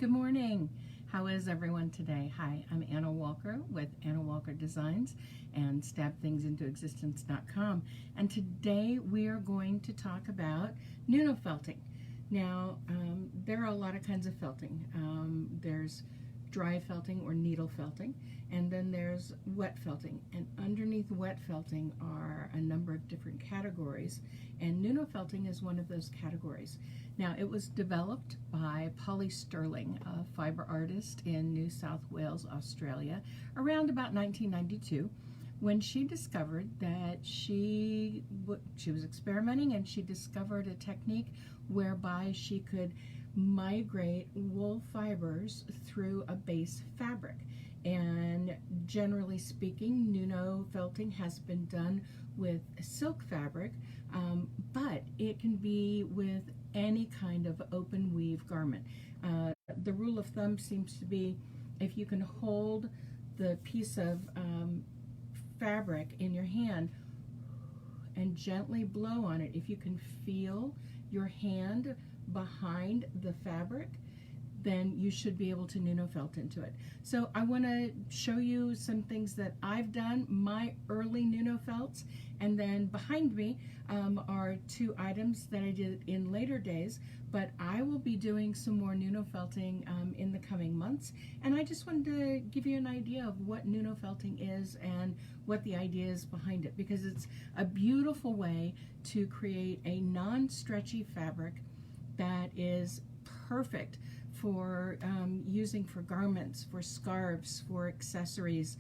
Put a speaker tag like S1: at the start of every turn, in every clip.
S1: Good morning. How is everyone today? Hi, I'm Anna Walker with Anna Walker Designs and StabThingsIntoExistence.com, and today we are going to talk about Nuno Felting. Now, there are a lot of kinds of felting. There's dry felting or needle felting, and then there's wet felting, and underneath wet felting are a number of different categories, and Nuno Felting is one of those categories. Now, it was developed by Polly Sterling, a fiber artist in New South Wales, Australia, around about 1992, when she discovered that she was experimenting, and she discovered a technique whereby she could migrate wool fibers through a base fabric. And generally speaking, Nuno Felting has been done with silk fabric, but it can be with any kind of open weave garment. The rule of thumb seems to be, if you can hold the piece of fabric in your hand and gently blow on it, if you can feel your hand behind the fabric, then you should be able to Nuno Felt into it. So I want to show you some things that I've done, my early Nuno Felts, and then behind me are two items that I did in later days, but I will be doing some more Nuno Felting in the coming months, and I just wanted to give you an idea of what Nuno Felting is and what the idea is behind it, because it's a beautiful way to create a non-stretchy fabric that is perfect for using for garments, for scarves, for accessories.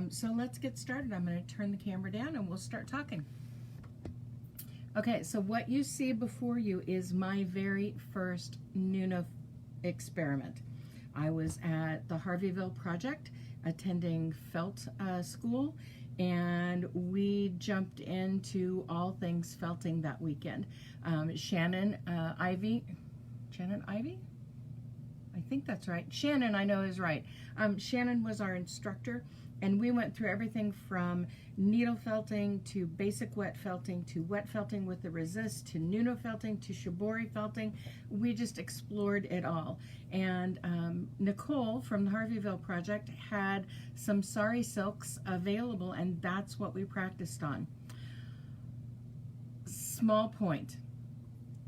S1: So let's get started. I'm going to turn the camera down and we'll start talking. Okay, so what you see before you is my very first Nuno experiment. I was at the Harveyville Project attending felt school, and we jumped into all things felting that weekend. Shannon Ivy? I think that's right. Shannon, I know, is right. Shannon was our instructor, and we went through everything from needle felting to basic wet felting to wet felting with the resist to Nuno Felting to shibori felting. We just explored it all. And Nicole from the Harveyville Project had some sari silks available, and that's what we practiced on. Small point.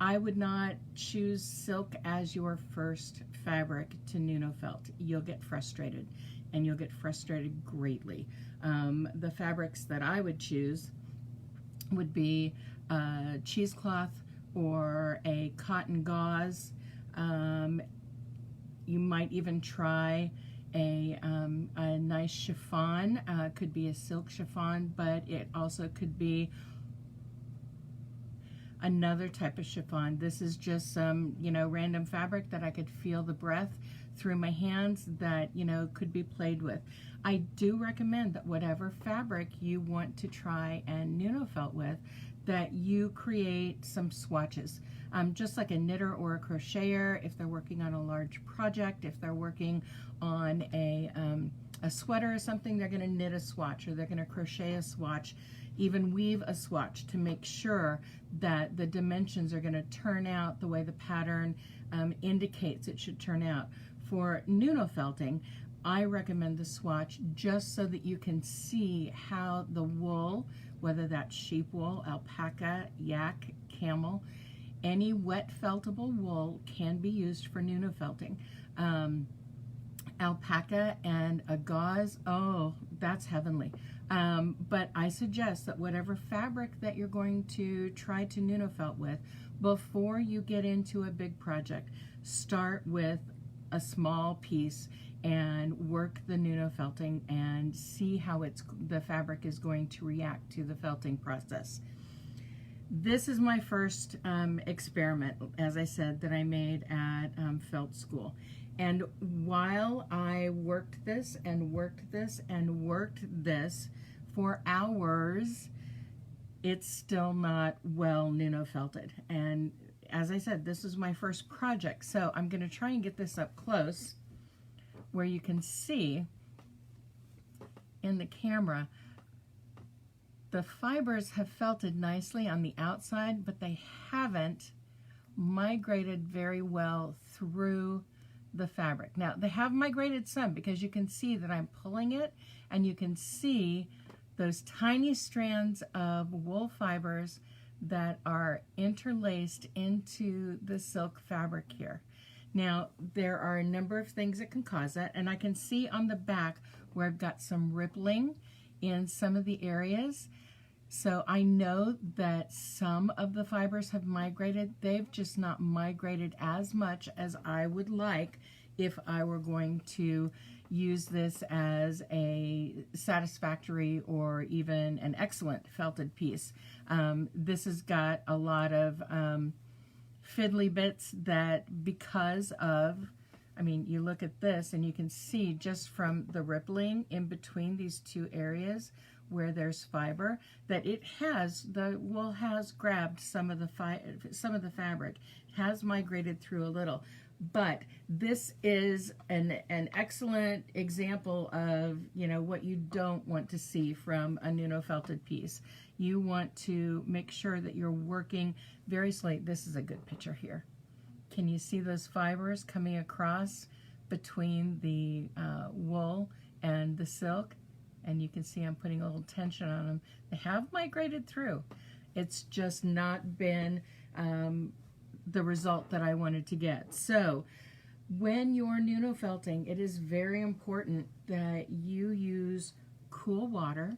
S1: I would not choose silk as your first fabric to Nuno Felt. You'll get frustrated, and you'll get frustrated greatly. The fabrics that I would choose would be cheesecloth or a cotton gauze. You might even try a nice chiffon. Could be a silk chiffon, but it also could be another type of chiffon. This is just some, random fabric that I could feel the breath through my hands that, could be played with. I do recommend that whatever fabric you want to try and Nuno Felt with, that you create some swatches. Just like a knitter or a crocheter, if they're working on a large project, if they're working on a sweater or something, they're going to knit a swatch, or they're going to crochet a swatch, even weave a swatch, to make sure that the dimensions are going to turn out the way the pattern indicates it should turn out. For Nuno Felting, I recommend the swatch just so that you can see how the wool, whether that's sheep wool, alpaca, yak, camel, any wet feltable wool can be used for Nuno Felting. Alpaca and a gauze, oh, that's heavenly. But I suggest that whatever fabric that you're going to try to Nuno Felt with, before you get into a big project, start with a small piece and work the Nuno Felting and see how the fabric is going to react to the felting process. This is my first experiment, as I said, that I made at felt school. And while I worked this and worked this and worked this for hours, it's still not well Nuno Felted. And as I said, this is my first project, so I'm going to try and get this up close where you can see in the camera. The fibers have felted nicely on the outside, but they haven't migrated very well through the fabric. Now, they have migrated some because you can see that I'm pulling it, and you can see those tiny strands of wool fibers that are interlaced into the silk fabric here. Now, there are a number of things that can cause that, and I can see on the back where I've got some rippling in some of the areas. So I know that some of the fibers have migrated. They've just not migrated as much as I would like if I were going to use this as a satisfactory or even an excellent felted piece. This has got a lot of fiddly bits that, because of, I mean, you look at this and you can see just from the rippling in between these two areas where there's fiber, that it has, the wool has grabbed some of the fabric, has migrated through a little. But this is an excellent example of, you know, what you don't want to see from a Nuno Felted piece. You want to make sure that you're working very slowly. This is a good picture here. Can you see those fibers coming across between the wool and the silk? And you can see I'm putting a little tension on them. They have migrated through. It's just not been the result that I wanted to get. So when you're Nuno Felting, it is very important that you use cool water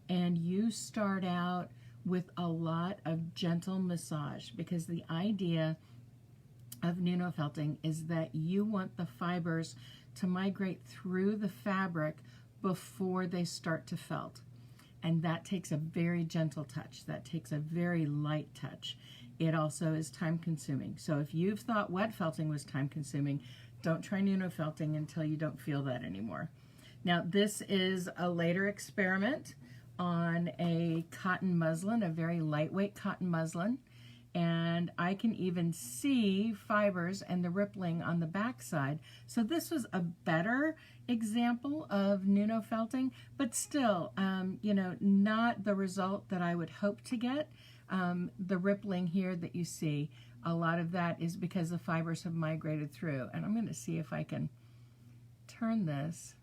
S1: and you start out with a lot of gentle massage, because the idea of Nuno Felting is that you want the fibers to migrate through the fabric before they start to felt. And that takes a very gentle touch. That takes a very light touch. It also is time consuming. So if you've thought wet felting was time consuming, don't try Nuno Felting until you don't feel that anymore. Now, this is a later experiment on a cotton muslin, a very lightweight cotton muslin. And I can even see fibers and the rippling on the back side. So this was a better example of Nuno Felting, but still, you know, not the result that I would hope to get. The rippling here that you see, a lot of that is because the fibers have migrated through. And I'm going to see if I can turn this.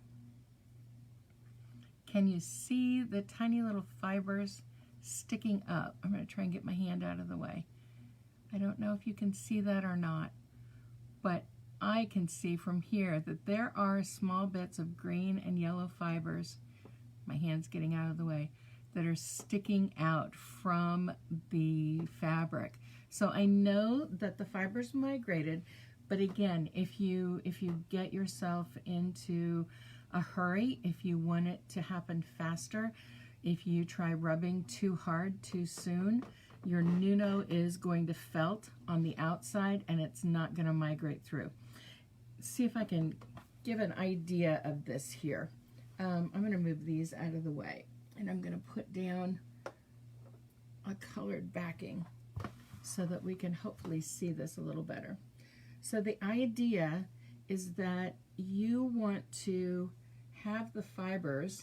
S1: Can you see the tiny little fibers sticking up? I'm going to try and get my hand out of the way. I don't know if you can see that or not, but I can see from here that there are small bits of green and yellow fibers, my hand's getting out of the way, that are sticking out from the fabric. So I know that the fibers migrated, but again, if you get yourself into a hurry, if you want it to happen faster, if you try rubbing too hard too soon, your Nuno is going to felt on the outside and it's not going to migrate through. See if I can give an idea of this here. I'm going to move these out of the way, and I'm going to put down a colored backing so that we can hopefully see this a little better. So the idea is that you want to have the fibers,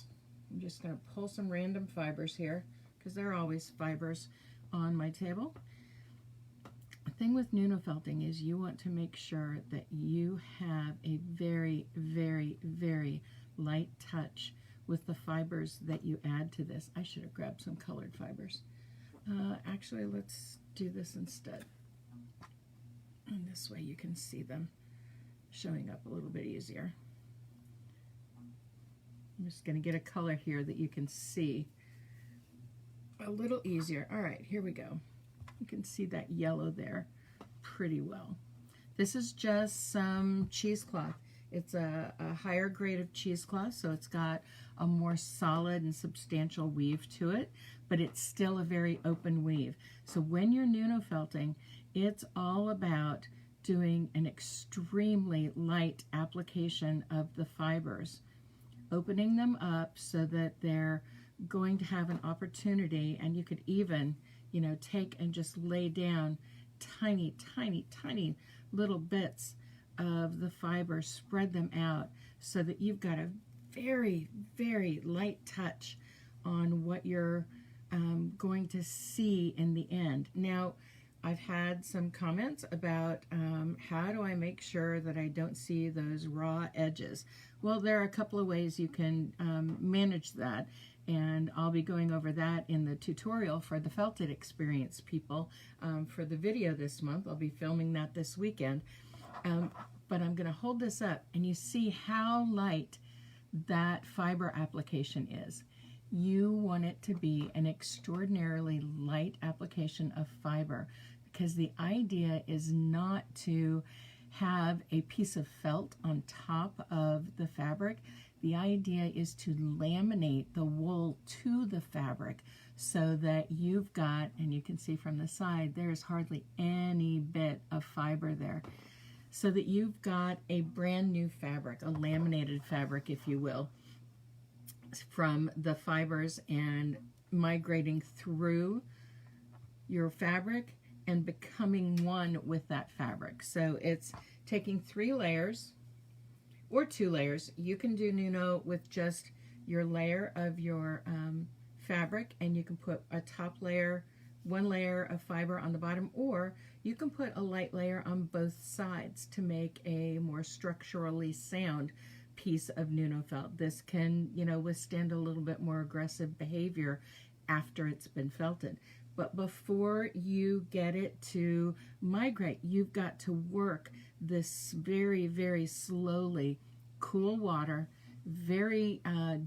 S1: I'm just going to pull some random fibers here because there are always fibers on my table. The thing with Nuno Felting is you want to make sure that you have a very, very, very light touch with the fibers that you add to this. I should have grabbed some colored fibers. Actually, let's do this instead. And this way you can see them showing up a little bit easier. I'm just going to get a color here that you can see a little easier. All right, here we go. You can see that yellow there pretty well. This is just some cheesecloth. It's a higher grade of cheesecloth, so it's got a more solid and substantial weave to it, but it's still a very open weave. So when you're Nuno Felting, it's all about doing an extremely light application of the fibers, opening them up so that they're going to have an opportunity, and you could even, you know, take and just lay down tiny, tiny, tiny little bits of the fiber, spread them out so that you've got a very, very light touch on what you're going to see in the end. Now, I've had some comments about how do I make sure that I don't see those raw edges. Well, there are a couple of ways you can manage that, and I'll be going over that in the tutorial for the FELTit Experience people for the video this month. I'll be filming that this weekend. But I'm going to hold this up, and you see how light that fiber application is. You want it to be an extraordinarily light application of fiber, because the idea is not to have a piece of felt on top of the fabric. The idea is to laminate the wool to the fabric so that you've got, and you can see from the side, there's hardly any bit of fiber there, so that you've got a brand new fabric, a laminated fabric, if you will, from the fibers and migrating through your fabric and becoming one with that fabric. So it's taking 3 layers or 2 layers. You can do Nuno with just your layer of your fabric, and you can put a top layer, 1 layer of fiber on the bottom, or you can put a light layer on both sides to make a more structurally sound piece of Nuno felt. This can, withstand a little bit more aggressive behavior after it's been felted. But before you get it to migrate, you've got to work this very, very slowly. Cool water, very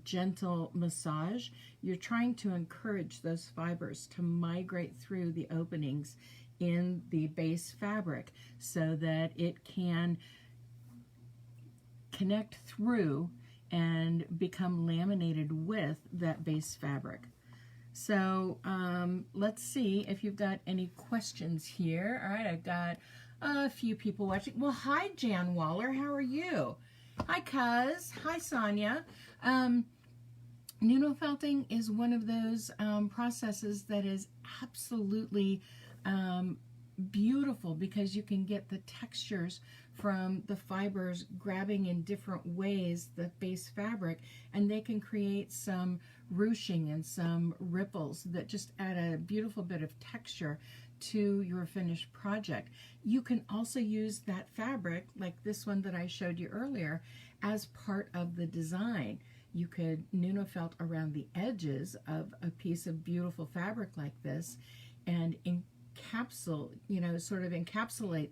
S1: gentle massage. You're trying to encourage those fibers to migrate through the openings in the base fabric so that it can connect through and become laminated with that base fabric. So let's see if you've got any questions here. All right, I've got a few people watching. Well, hi, Jan Waller. How are you? Hi, Cuz. Hi, Sonia. Nuno felting is one of those processes that is absolutely beautiful, because you can get the textures from the fibers grabbing in different ways the base fabric, and they can create some ruching and some ripples that just add a beautiful bit of texture to your finished project. You can also use that fabric, like this one that I showed you earlier, as part of the design. You could Nuno felt around the edges of a piece of beautiful fabric like this and encapsulate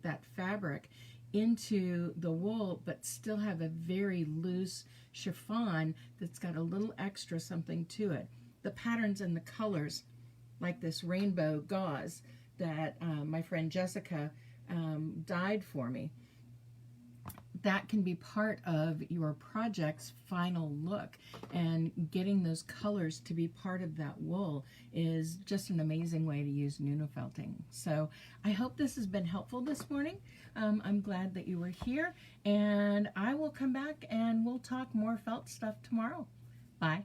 S1: that fabric into the wool, but still have a very loose chiffon that's got a little extra something to it. The patterns and the colors, like this rainbow gauze that my friend Jessica dyed for me, that can be part of your project's final look, and getting those colors to be part of that wool is just an amazing way to use Nuno felting. So I hope this has been helpful this morning. I'm glad that you were here, and I will come back and we'll talk more felt stuff tomorrow. Bye.